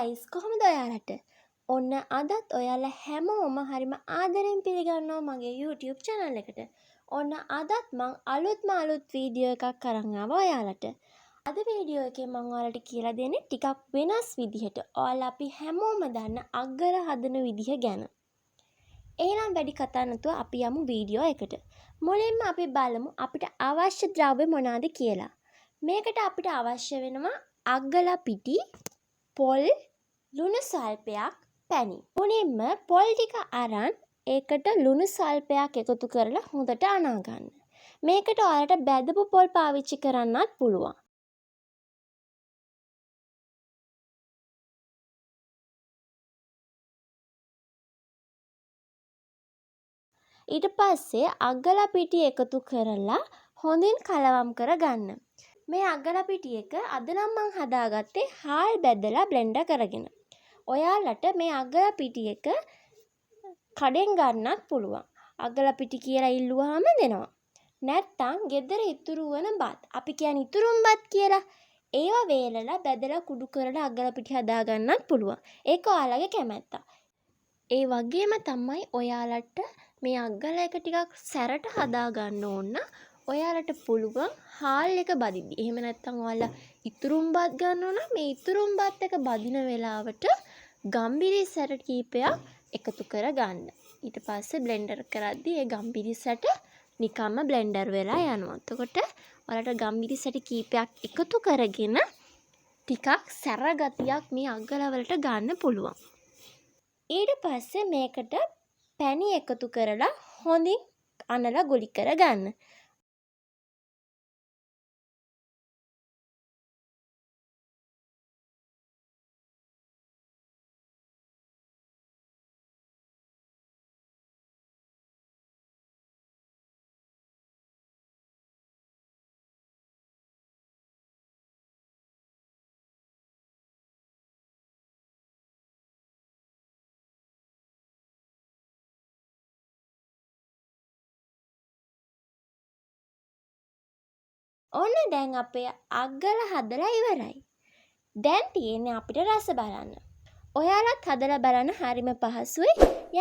Guys කොහොමද ඔයාලට? ඔන්න අදත් ඔයාලා හැමෝම හරිම ආදරෙන් පිළිගන්නවා මගේ YouTube channel එකට. ඔන්න අදත් මං අලුත් වීඩියෝ එකක් අරන් ආවා ඔයාලට. අද වීඩියෝ එකේ මං ඔයාලට කියලා දෙන්නේ ටිකක් වෙනස් විදිහට. ඔයාලා අපි හැමෝම දන්න අග්ගල හදන විදිහ ගැන. එහෙනම් වැඩි කතා නැතුව අපි යමු වීඩියෝ එකට. මුලින්ම අපි බලමු අපිට අවශ්‍ය ද්‍රව්‍ය මොනවාද කියලා. මේකට අපිට අවශ්‍ය වෙනවා අග්ගල පිටි, පොල්, ලුණු සල්පයක්, පැණි. මුලින්ම පොල් ටික අරන් ඒකට ලුණු සල්පයක් එකතු කරලා හොඳට අනා ගන්න. මේකට ඔයාලට බැදපු පොල් පාවිච්චි කරන්නත් පුළුවන්. ඊට පස්සේ අග්ගල පිටි එකතු කරලා හොඳින් කලවම් කරගන්න. මේ අග්ගල පිටි එක අද නම් මම හදාගත්තේ හාල් බැදලා බ්ලෙන්ඩර් කරගෙන. ඔයාලට මේ අග්ගල පිටි එක කඩෙන් ගන්නත් පුළුවන්. අග්ගල පිටි කියලා ඉල්ලුවාම දෙනවා. නැත්තම් ගෙදර ඉතුරු වෙන බත්, අපි කියන්නේ ඉතුරුම් බත් කියලා, ඒවා වේලලා බැදලා කුඩු කරලා අග්ගල පිටි හදා ගන්නත් පුළුවන්. ඒක ඔයාලගේ කැමැත්ත. ඒ වගේම තමයි ඔයාලට මේ අග්ගල එක ටිකක් සැරට හදා ගන්න ඕන. ඔයාලට පුළුවන් හාල් එක බදින්න. එහෙම නැත්නම් ඔයාලා ඉතුරුම් බත් ගන්නවා නම් මේ ඉතුරුම් බත් එක බදින වෙලාවට ගම්බිරිස්සට කීපයක් එකතු කර ගන්න. ඊට පස්සේ බ්ලෙන්ඩර් කරද්දී ඒ ගම්බිරිස්සට නිකම්ම බ්ලෙන්ඩර් වෙලා යනවා. එතකොට ඔයාලට ගම්බිරිස්සට කීපයක් එකතු කරගෙන ටිකක් සැර ගතියක් මේ අග්ගල වලට ගන්න පුළුවන්. ඊට පස්සේ මේකට පැණි එකතු කරලා හොඳින් අනලා ගුලි කර ගන්න. ඔන්න දැන් අපේ අග්ගල හදලා ඉවරයි. දැන් තියෙන්නේ අපිට රස බලන්න. ඔයාලත් හදලා බලන්න හරිම පහසුයි.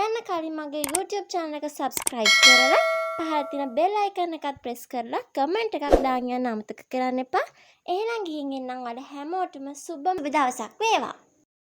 යන්න කලින් මගේ YouTube channel එක subscribe කරලා පහළ තියෙන bell icon එකත් press කරලා comment එකක් දාන්න යන්න අමතක කරන්න එපා. එහෙනම් ගිහින් එන්නම් ඔයාලා හැමෝටම සුබම දවසක් වේවා.